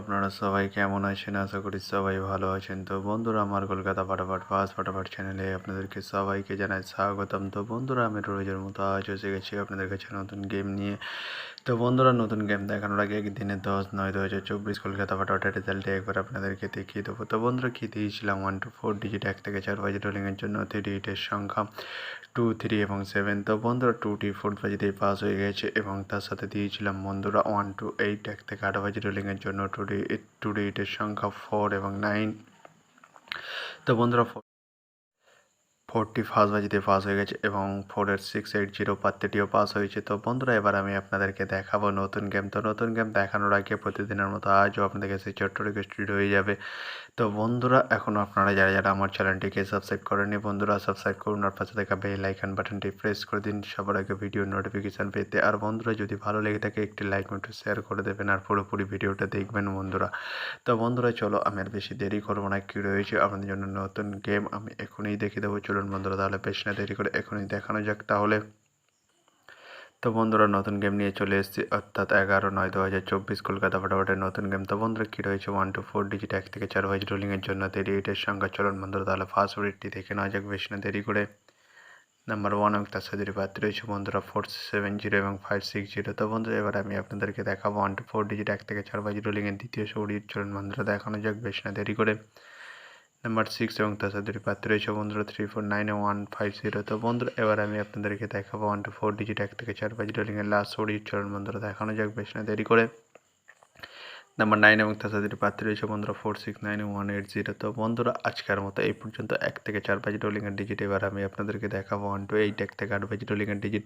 আপনারা সবাই কেমন আছেন? আশা করি সবাই ভালো আছেন। তো বন্ধুরা, আমার কলকাতা ফাটাফাট চ্যানেলে আপনাদেরকে সবাইকে জানাই স্বাগতম। তো বন্ধুরা, আমি রোজের মতো আজও এসে গেছি আপনাদের কাছে নতুন গেম নিয়ে। তো বন্ধুরা, নতুন গেম দেখানোর আগে একদিনে 10/9/2024 কলকাতা ফাটাফাটের রেজাল্টে একবার আপনাদেরকে দেখিয়ে দেবো। তো বন্ধুরা, কি দিয়েছিলাম 1 to 4 ডিজিট 1 থেকে 4 বাজি রোলিংয়ের জন্য 3 ডিজিটের সংখ্যা 2, 3 এবং 7। তো বন্ধুরা, 2টি 4 বাজিতেই পাস হয়ে গেছে এবং তার সাথে দিয়েছিলাম বন্ধুরা 1 to 8 1 থেকে 8 বাজি রোলিংয়ের জন্য 2 ডিজিটের সংখ্যা 4 এবং 9। তো বন্ধুরা, 4টি ফার্স্ট বাজিতে পাস হয়ে গেছে এবং 4-এর 680 পাত্রটিও পাস হয়েছে। তো বন্ধুরা, এবার আমি আপনাদেরকে দেখাবো নতুন গেম। তো নতুন গেম দেখানোর আগে প্রতিদিনের মতো আজও আপনাদের কাছে ছোট্ট রিকোয়েস্ট হয়ে যাবে। তো বন্ধুরা, এখনও আপনারা যারা আমার চ্যানেলটিকে সাবস্ক্রাইব করেননি, বন্ধুরা সাবস্ক্রাইব করুন আর পাশে থাকা বেল আইকন বাটনটি প্রেস করে দিন সবার আগে ভিডিও নোটিফিকেশান পেতে। আর বন্ধুরা, যদি ভালো লেগে থাকে একটি লাইক একটু শেয়ার করে দেবেন আর পুরোপুরি ভিডিওটা দেখবেন বন্ধুরা। তো বন্ধুরা, চলো আমি আর বেশি দেরি করবো না। কী রয়েছে আপনাদের জন্য নতুন গেম আমি এখনই দেখিয়ে দেবো। চলুন বন্ধুরা, তাহলে বেশি না দেরি করে এখনই দেখানো যাক তাহলে। তো বন্ধুরা, নতুন গেম নিয়ে চলে এসেছি, অর্থাৎ 11/9/2024 কলকাতা ফাটাফাটের নতুন গেম। তো বন্ধুরা, কী রয়েছে 1 to 4 ডিজিট 1 থেকে 4 বাজি রোলিংয়ের জন্য 38-এর সংখ্যা। চলুন বন্ধুরা, তাহলে ফার্স্ট রেটটি দেখে নেওয়া যাক বেশি না দেরি করে। নাম্বার 1 এবং তার সাথে পাত্র রয়েছে বন্ধুরা 470 এবং 560। তো বন্ধুরা, এবার আমি আপনাদেরকে দেখাবো 1 to 4 ডিজিট 1 থেকে 4 বাজি রোলিংয়ের দ্বিতীয় সৌরির। চলুন বন্ধুরা, দেখানো যাক বেশি না দেরি করে। নাম্বার 6 এবং তার সাথে পাত্র রয়েছে বন্ধুরা 349 এবং 150। তো বন্ধুরা, এবার আমি আপনাদেরকে দেখাবো 1 to 4 ডিজিট 1 থেকে 4 বাজি রোলিংয়ের লাস্ট সৌরির। চলুন বন্ধুরা, দেখানো যাক বেশি না দেরি করে। নাম্বার 9 এবং তার সাথে পাত্র রয়েছে বন্ধুরা 469 এবং 180। তো বন্ধুরা, আজকের মতো এই পর্যন্ত 1 থেকে 4 বাজি রোলিংয়ের ডিজিট। এবার আমি আপনাদেরকে দেখাবো 1 to 8 1 থেকে 8 বাজি রোলিংয়ের ডিজিট।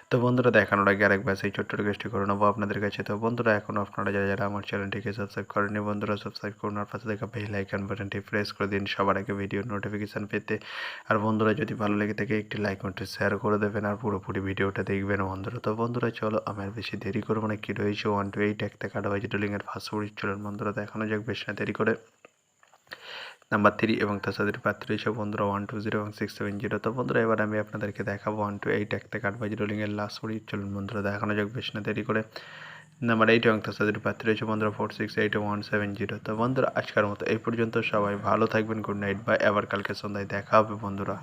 তো বন্ধুরা, দেখানোর আগে আরেকবার সেই ছোট্ট রিকোয়েস্টটি করে নেবো আপনাদের কাছে। তো বন্ধুরা, এখনও আপনারা যারা আমার চ্যানেলটিকে সাবস্ক্রাইব করেননি, বন্ধুরা সাবস্ক্রাইব করুন আর পাশে থাকা বেল আইকন বাটনটি প্রেস করে দিন সবার আগে ভিডিও নোটিফিকেশান পেতে। আর বন্ধুরা, যদি ভালো লেগে থাকে একটি লাইক একটু শেয়ার করে দেবেন আর পুরোপুরি ভিডিওটা দেখবেন বন্ধুরা। তো বন্ধুরা, চলো আমি আর বেশি দেরি করবো না। কী রয়েছে 1 to 8 1 থেকে 8 বাজি রোলিংয়ের ফার্স্ট সৌরির। চলুন বন্ধুরা, দেখানো যাক বেশ না দেরি করে। নাম্বার 3 এবং তার সাথে পাত্র হিসেবে বন্ধুরা 120 এবং 670। তো বন্ধুরা, এবার আমি আপনাদেরকে দেখাবো 1 to 8 1 থেকে 8 বাজি রোলিংয়ের লাস্ট সৌরি। চলুন বন্ধুরা, দেখানো যাক বেশ না দেরি করে। নাম্বার 8 এবং তার সাথে পাত্র হিসেবে বন্ধুরা 468 এবং 170। তো বন্ধুরা, আজকের মতো এই পর্যন্ত। সবাই ভালো থাকবেন। Good night, bye. আবার কালকে সন্ধ্যায় দেখা হবে বন্ধুরা।